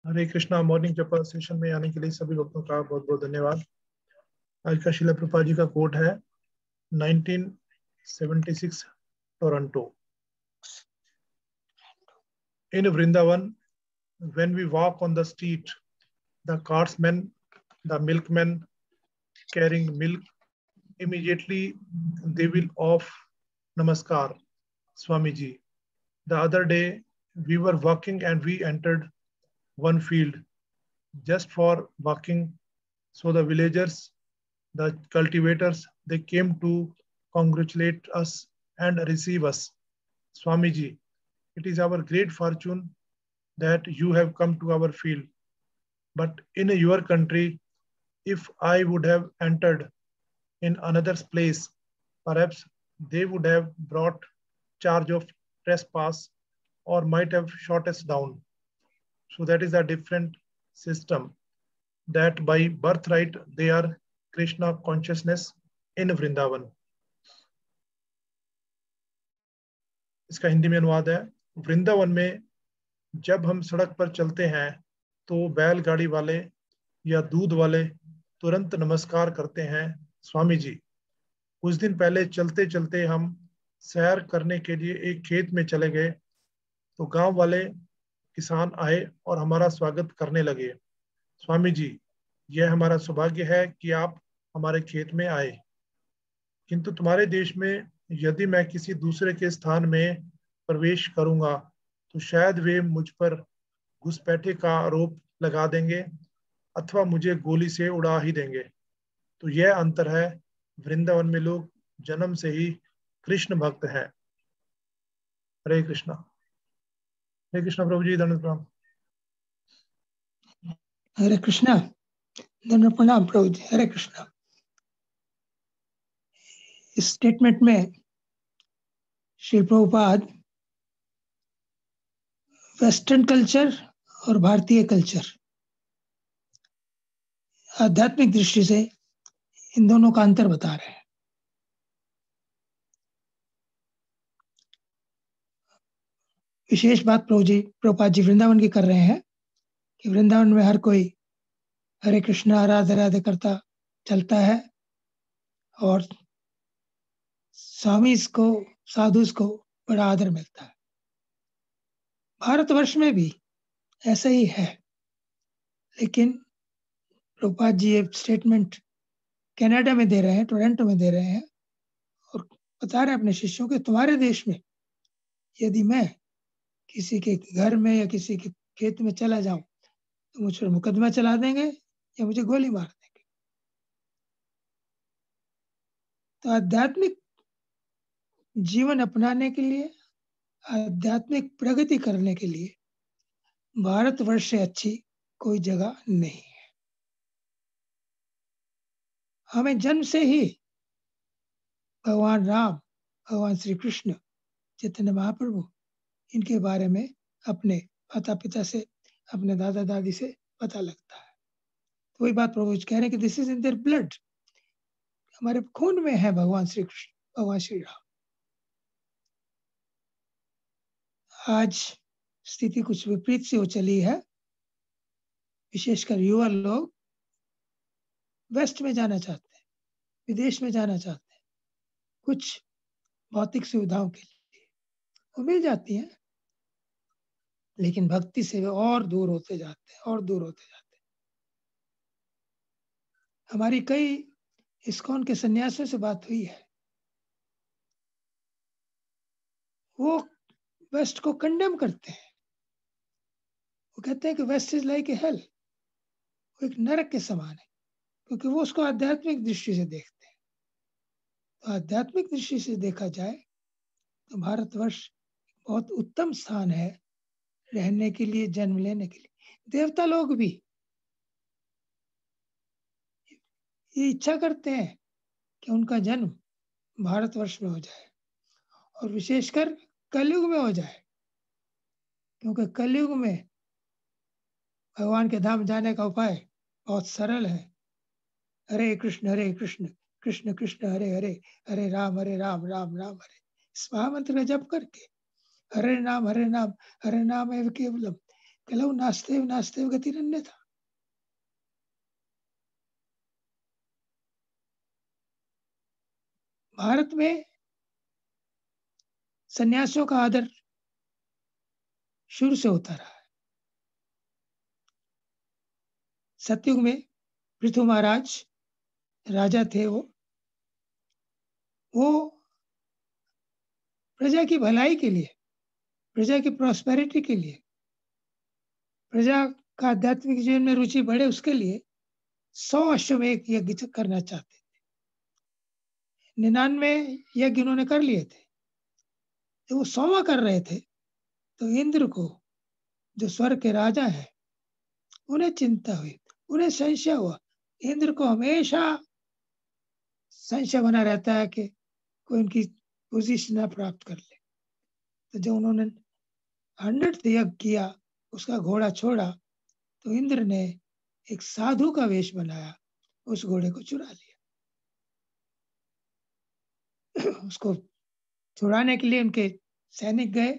हरे Krishna. Morning जपा session में आने के लिए सभी भक्तों का बहुत बहुत धन्यवाद। आज का श्रील प्रभुपाद जी का कोट है 1976 Toronto. In Vrindavan when we walk on the street, the cartsmen, the milkmen carrying milk, immediately they will off namaskar, Swamiji. The other day we were walking and we entered one field just for walking. So the villagers, the cultivators, they came to congratulate us and receive us. Swamiji, it is our great fortune that you have come to our field. But in your country, if I would have entered in another place, perhaps they would have brought charge of trespass or might have shot us down. So that is a different system, that by birthright they are Krishna consciousness in Vrindavan. इसका हिंदी में अनुवाद है, वृंदावन में जब हम सड़क पर चलते हैं तो बैलगाड़ी वाले या दूध वाले तुरंत नमस्कार करते हैं, स्वामी जी। कुछ दिन पहले चलते चलते हम सैर करने के लिए एक खेत में चले गए तो गांव वाले किसान आए और हमारा स्वागत करने लगे। स्वामी जी, यह हमारा सौभाग्य है कि आप हमारे खेत में आए। किंतु तुम्हारे देश में यदि मैं किसी दूसरे के स्थान में प्रवेश करूंगा तो शायद वे मुझ पर घुसपैठे का आरोप लगा देंगे अथवा मुझे गोली से उड़ा ही देंगे। तो यह अंतर है, वृंदावन में लोग जन्म से ही कृष्ण भक्त हैं। हरे कृष्णा। हरे कृष्णा प्रभु जी, दंड प्रणाम। हरे कृष्णा, दंड प्रणाम प्रभु जी। हरे कृष्णा। इस स्टेटमेंट में श्री प्रभुपाद वेस्टर्न कल्चर और भारतीय कल्चर, आध्यात्मिक दृष्टि से इन दोनों का अंतर बता रहे हैं। विशेष बात प्रभुपाद जी वृंदावन की कर रहे हैं कि वृंदावन में हर कोई हरे कृष्णा राधे राधे करता चलता है और स्वामी को, साधु को बड़ा आदर मिलता है। भारतवर्ष में भी ऐसा ही है, लेकिन प्रभुपाद जी एक स्टेटमेंट कनाडा में दे रहे हैं, टोरंटो में दे रहे हैं और बता रहे हैं अपने शिष्यों के, तुम्हारे देश में यदि मैं किसी के घर में या किसी के खेत में चला जाऊं तो मुझ पर मुकदमा चला देंगे या मुझे गोली मार देंगे। तो आध्यात्मिक जीवन अपनाने के लिए, आध्यात्मिक प्रगति करने के लिए भारतवर्ष से अच्छी कोई जगह नहीं है। हमें जन्म से ही भगवान राम, भगवान श्री कृष्ण, चैतन्य महाप्रभु, इनके बारे में अपने माता पिता से, अपने दादा दादी से पता लगता है। तो वही बात प्रभु कह रहे हैं कि this is in their blood, हमारे खून में है भगवान श्री कृष्ण, भगवान श्री राम। आज स्थिति कुछ विपरीत सी हो चली है, विशेषकर युवा लोग वेस्ट में जाना चाहते हैं, विदेश में जाना चाहते हैं, कुछ भौतिक सुविधाओं के लिए। वो मिल जाती हैं, लेकिन भक्ति से वे और दूर होते जाते हैं, और दूर होते जाते हैं। हमारी कई इस्कॉन के सन्यासियों से बात हुई है, वो वेस्ट को कंडेम करते हैं। वो कहते हैं कि west is like a hell, वो एक नरक के समान है, क्योंकि वो उसको आध्यात्मिक दृष्टि से देखते हैं। तो आध्यात्मिक दृष्टि से देखा जाए तो भारतवर्ष बहुत उत्तम स्थान है रहने के लिए, जन्म लेने के लिए। देवता लोग भी ये इच्छा करते हैं कि उनका जन्म भारतवर्ष में हो जाए और विशेषकर कलयुग में हो जाए, क्योंकि कलयुग में भगवान के धाम जाने का उपाय बहुत सरल है। हरे कृष्ण कृष्ण कृष्ण हरे हरे, हरे राम राम राम हरे। इस महामंत्र का जप करके हरे नाम हरे नाम एवं केवलम, कलौ नास्ते नास्ते गतिरन्य था। भारत में सन्यासियों का आदर शुरू से होता रहा है। सतयुग में पृथु महाराज राजा थे, वो प्रजा की भलाई के लिए, प्रजा की प्रॉस्पेरिटी के लिए, प्रजा का आध्यात्मिक जीवन में रुचि बढ़े उसके लिए 100 अश्वमेध यज्ञ करना चाहते थे। 99 यज्ञ उन्होंने कर लिए थे। जब वो 100वां कर रहे थे तो इंद्र को, जो स्वर्ग के राजा है, उन्हें चिंता हुई, उन्हें संशय हुआ। इंद्र को हमेशा संशय बना रहता है कि कोई उनकी पोजीशन ना प्राप्त कर ले। तो जब उन्होंने 100th यज्ञ किया, उसका घोड़ा छोड़ा, तो इंद्र ने एक साधु का वेश बनाया, उस घोड़े को चुरा लिया। उसको छुड़ाने के लिए उनके सैनिक गए।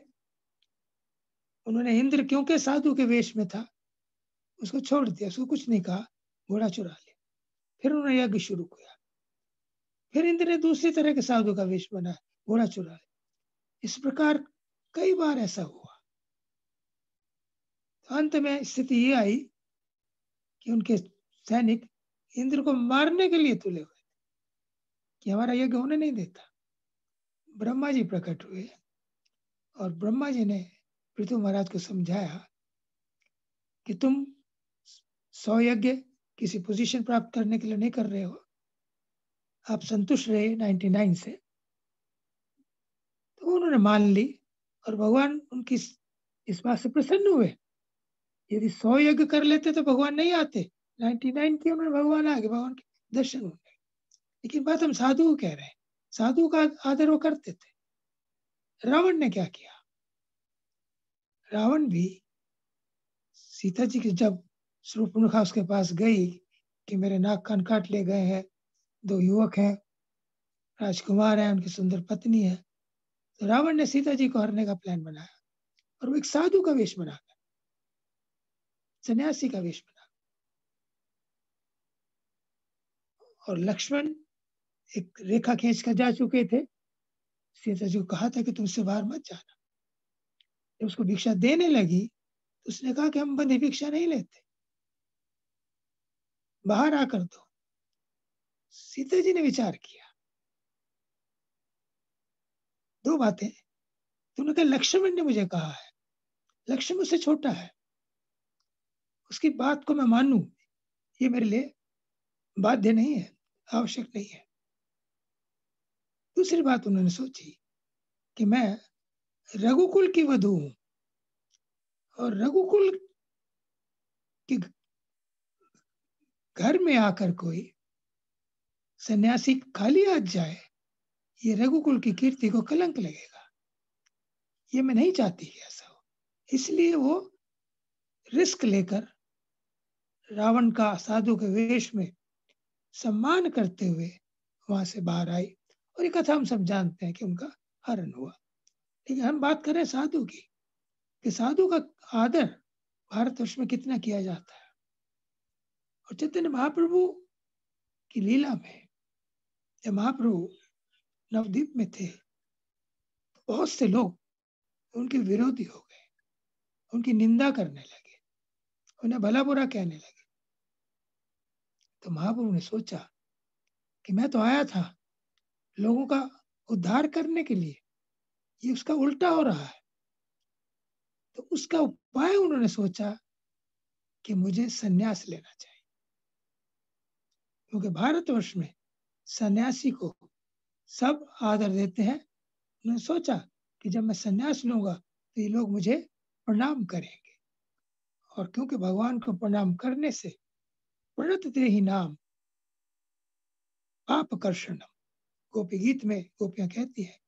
उन्होंने इंद्र क्योंकि साधु के वेश में था, उसको छोड़ दिया, उसको कुछ नहीं कहा, घोड़ा चुरा लिया। फिर उन्होंने यज्ञ शुरू किया। फिर इंद्र ने दूसरी तरह के साधु का वेश बनाया, घोड़ा चुरा लिया। इस प्रकार कई बार ऐसा हुआ। तो अंत में स्थिति ये आई कि उनके सैनिक इंद्र को मारने के लिए तुले हुए कि हमारा यज्ञ होने नहीं देता। ब्रह्मा जी प्रकट हुए और ब्रह्मा जी ने पृथु महाराज को समझाया कि तुम 100 यज्ञ किसी पोजीशन प्राप्त करने के लिए नहीं कर रहे हो, आप संतुष्ट रहे 99 से। तो उन्होंने मान ली और भगवान उनकी इस बात से प्रसन्न हुए। यदि 100 यज्ञ कर लेते तो भगवान नहीं आते, 99 किए उन्होंने, भगवान आ गए, भगवान के दर्शन हो गए। लेकिन बात हम साधु को कह रहे हैं, साधु का आदर वो करते थे। रावण ने क्या किया? रावण भी सीता जी की जब शूर्पणखा उसके पास गई कि मेरे नाक कान काट ले गए हैं, 2 युवक हैं, राजकुमार हैं, उनकी सुंदर पत्नी है, तो रावण ने सीता जी को हरने का प्लान बनाया और वो एक साधु का वेश बना, सन्यासी का वेश बना। और लक्ष्मण एक रेखा खींच कर जा चुके थे। सीता जी को कहा था कि तुमसे बाहर मत जाना। जब उसको भिक्षा देने लगी तो उसने कहा कि हम बंधे भिक्षा नहीं लेते, बाहर आकर दो। सीता जी ने विचार किया, 2 बातें। तुमने कहा लक्ष्मण ने मुझे कहा है, लक्ष्मण मुझसे छोटा है, उसकी बात को मैं मानूं ये मेरे लिए बाध्य नहीं है, आवश्यक नहीं है। दूसरी बात उन्होंने सोची कि मैं रघुकुल की वधू हूं और रघुकुल के घर में आकर कोई सन्यासी खाली हाथ जाए, ये रघुकुल की कीर्ति को कलंक लगेगा, ये मैं नहीं चाहती कि ऐसा हो। इसलिए वो रिस्क लेकर रावण का साधु के वेश में सम्मान करते हुए वहां से बाहर आई। और ये कथा हम सब जानते हैं कि उनका हरण हुआ। लेकिन हम बात करें साधु की, कि साधु का आदर भारतवर्ष में कितना किया जाता है। और चैतन्य महाप्रभु की लीला में जब महाप्रभु नवद्वीप में थे तो बहुत से लोग उनके विरोधी हो गए, उनकी निंदा करने लगे, उन्हें भला बुरा कहने लगे। तो महाप्रभु ने सोचा कि मैं तो आया था लोगों का उद्धार करने के लिए, ये उसका उल्टा हो रहा है। तो उसका उपाय उन्होंने सोचा कि मुझे सन्यास लेना चाहिए, क्योंकि भारतवर्ष में सन्यासी को सब आदर देते हैं। उन्होंने सोचा कि जब मैं सन्यास लूंगा तो ये लोग मुझे प्रणाम करेंगे, और क्योंकि भगवान को प्रणाम करने से प्रणतते ही नाम पाप कर्षणम, गोपी गीत में गोपियां कहती है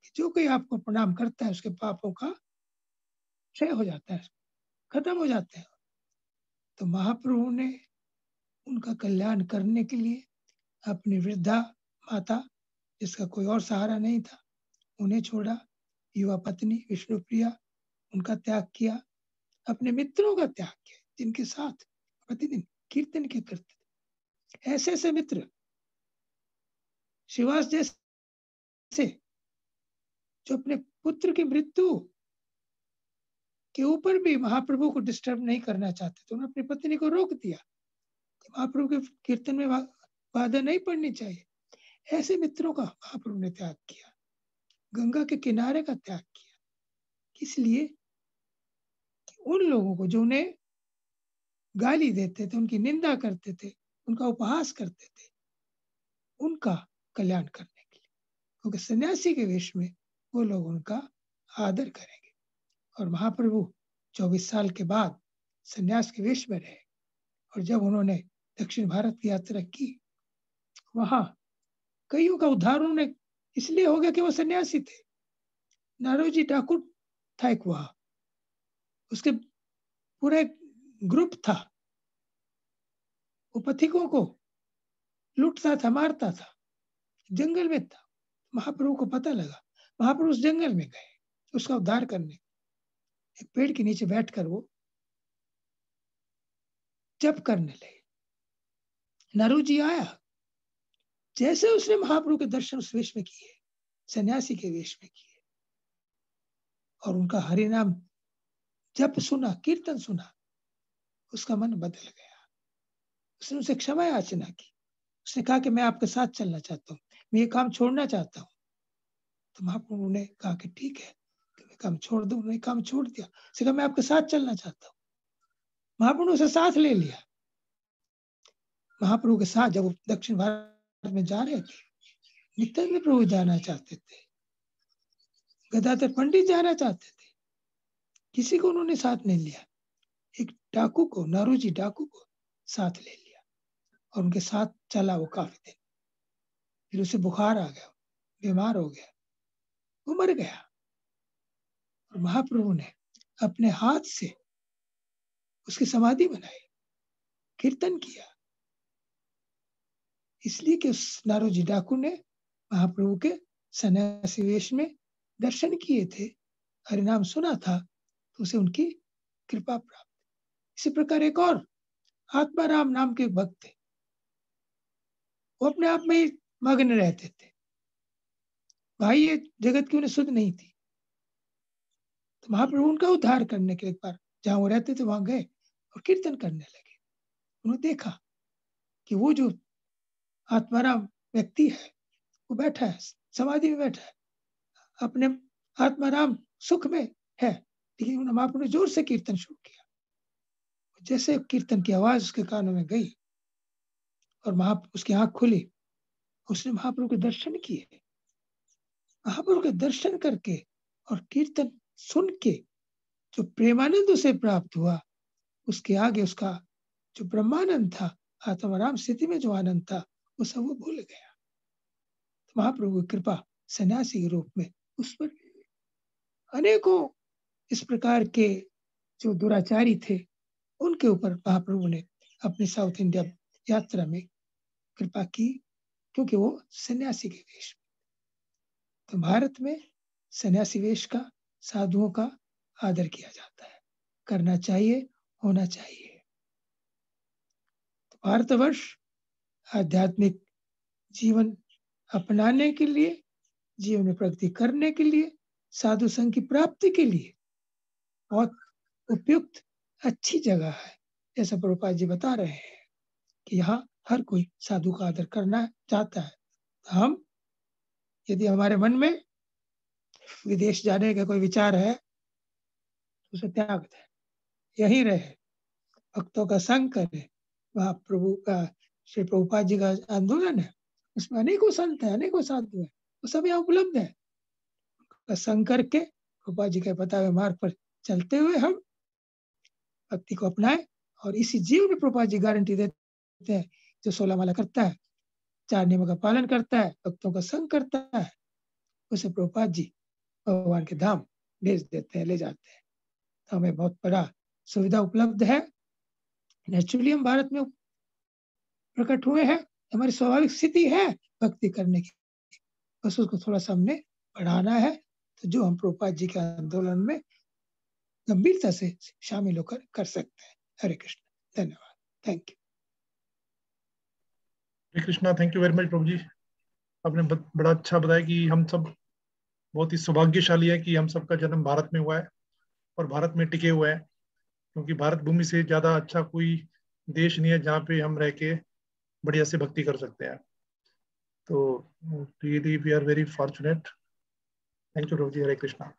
कि जो कोई आपको प्रणाम करता है उसके पापों का क्षय हो जाता है, खत्म हो जाते हैं। तो महाप्रभु ने उनका कल्याण करने के लिए अपनी वृद्धा माता, जिसका कोई और सहारा नहीं था, उन्हें छोड़ा, युवा पत्नी विष्णुप्रिया, उनका त्याग किया अपने मित्रों का त्याग किया, जिनके साथ प्रतिदिन कीर्तन के करते थे। ऐसे ऐसे मित्र श्रीवास जैसे जो अपने पुत्र की मृत्यु के ऊपर भी महाप्रभु को डिस्टर्ब नहीं करना चाहते थे। उन्होंने अपनी पत्नी को रोक दिया कि महाप्रभु के कीर्तन में बाधा नहीं पड़नी चाहिए। ऐसे मित्रों का महाप्रभु ने त्याग किया, गंगा के किनारे का त्याग किया। इसलिए उन लोगों को जो उन्हें गाली देते थे, उनकी निंदा करते थे, उनका उपहास करते थे, उनका कल्याण करने के लिए, क्योंकि सन्यासी के वेश में वो लोग उनका आदर करेंगे। और महाप्रभु 24 साल के बाद सन्यास के वेश में रहे, और जब उन्होंने दक्षिण भारत की यात्रा की, वहां कईयों का उद्धार उन्होंने इसलिए हो गया कि वो सन्यासी थे। नारोजी ठाकुर था एक, वहां उसके पूरा एक ग्रुप था, वो पथिकों को लूटता था, मारता था, जंगल में था। महाप्रभु को पता लगा, महाप्रभु उस जंगल में गए उसका उद्धार करने। एक पेड़ के नीचे बैठकर वो जप करने लगे। नारोजी आया, जैसे उसने महाप्रभु के दर्शन उस वेश में किए, सन्यासी के वेश में किए, और उनका हरि नाम जप सुना, कीर्तन सुना, उसका मन बदल गया। उसने उनसे क्षमा याचना की। उसने कहा कि मैं आपके साथ चलना चाहता हूँ, मैं ये काम छोड़ना चाहता हूँ। तो महाप्रभु ने कहा कि ठीक है, तुम्हें काम छोड़ दो। उन्होंने काम छोड़ दिया। उसने कहा मैं आपके साथ चलना चाहता हूँ। महाप्रभु ने उसे साथ ले लिया। महाप्रभु के साथ जब वो दक्षिण भारत में जा रहे थे, नित्यानंद प्रभु जाना चाहते थे, गदाधर पंडित जाना चाहते थे, किसी को उन्होंने साथ नहीं लिया। एक डाकू को, नारोजी डाकू को साथ ले लिया, और उनके साथ चला वो काफी दिन। फिर उसे बुखार आ गया, बीमार हो गया, वो मर गया। और महाप्रभु ने अपने हाथ से उसकी समाधि बनाई, कीर्तन किया, इसलिए कि उस नारोजी डाकू ने महाप्रभु के सन्यासी वेश में दर्शन किए थे, हरिनाम सुना था, तो उसे उनकी कृपा प्राप्त। इसी प्रकार एक और आत्माराम नाम के भक्त थे, वो अपने आप में मग्न रहते थे। भाई ये जगत की उन्हें सुध नहीं थी। तो महाप्रभु उनका उद्धार करने के लिए एक बार जहां वो रहते थे वहां गए और कीर्तन करने लगे। उन्होंने देखा कि वो जो आत्माराम व्यक्ति है वो बैठा है, समाधि में बैठा है, अपने आत्माराम सुख में है, लेकिन उन्होंने महाप्रभु ने जोर से कीर्तन शुरू किया। जैसे कीर्तन की आवाज उसके कानों में गई और उसकी आंख खुली, उसने महाप्रभु के दर्शन किए। महाप्रभु के दर्शन करके और कीर्तन सुन के जो प्रेमानंद उसे प्राप्त हुआ, उसके आगे उसका जो ब्रह्मानंद था, आत्माराम स्थिति में जो आनंद था, वो सब वो भूल गया। तो महाप्रभु की कृपा सन्यासी के रूप में उस पर अनेकों इस प्रकार के जो दुराचारी थे, उनके ऊपर महाप्रभु ने अपनी साउथ इंडिया यात्रा में कृपा की, क्योंकि वो सन्यासी के वेश में। तो भारत में सन्यासी वेश का, साधुओं का आदर किया जाता है, करना चाहिए, होना चाहिए। तो भारतवर्ष आध्यात्मिक जीवन अपनाने के लिए, जीवन में प्रगति करने के लिए, साधु संघ की प्राप्ति के लिए बहुत उपयुक्त अच्छी जगह है। जैसा प्रभुपाद जी बता रहे हैं कि यहाँ हर कोई साधु का आदर करना चाहता है। तो हम, यदि हमारे मन में विदेश जाने का कोई विचार है, तो उसे त्याग दें, यहीं रहे, भक्तों का संग करे। वहाँ प्रभु का, श्री प्रभुपाद जी का आंदोलन है, उसमें अनेकों संत है, अनेकों साधु है, वो सब यहाँ उपलब्ध है। संग करके प्रभुपाद जी के बताए मार्ग पर चलते हुए हम भक्ति को अपनाए, और इसी जीवन में प्रभुपाद जी गारंटी देते हैं, जो 16 माला करता है, 4 नियमों का पालन करता है, भक्तों का संग करता है, उसे प्रभुपाद जी भगवान के धाम भेज देते हैं, ले जाते हैं। तो हमें बहुत बड़ा सुविधा उपलब्ध है। नेचुरली हम भारत में प्रकट हुए हैं, हमारी स्वाभाविक स्थिति है भक्ति करने की, बस उसको थोड़ा सा हमने बढ़ाना है। तो जो हम प्रभुपाद जी के आंदोलन में गंभीरता से शामिल होकर कर सकते हैं। हरे कृष्ण, धन्यवाद, thank you. Hare Krishna, thank you very much प्रभु जी। आपने बड़ा अच्छा बताया कि हम सब बहुत ही सौभाग्यशाली है कि हम सबका जन्म भारत में हुआ है और भारत में टिके हुए हैं, क्योंकि भारत भूमि से ज्यादा अच्छा कोई देश नहीं है जहाँ पे हम रह के बढ़िया से भक्ति कर सकते हैं। तो really we are very fortunate. Thank you Prabhu ji. Hare Krishna.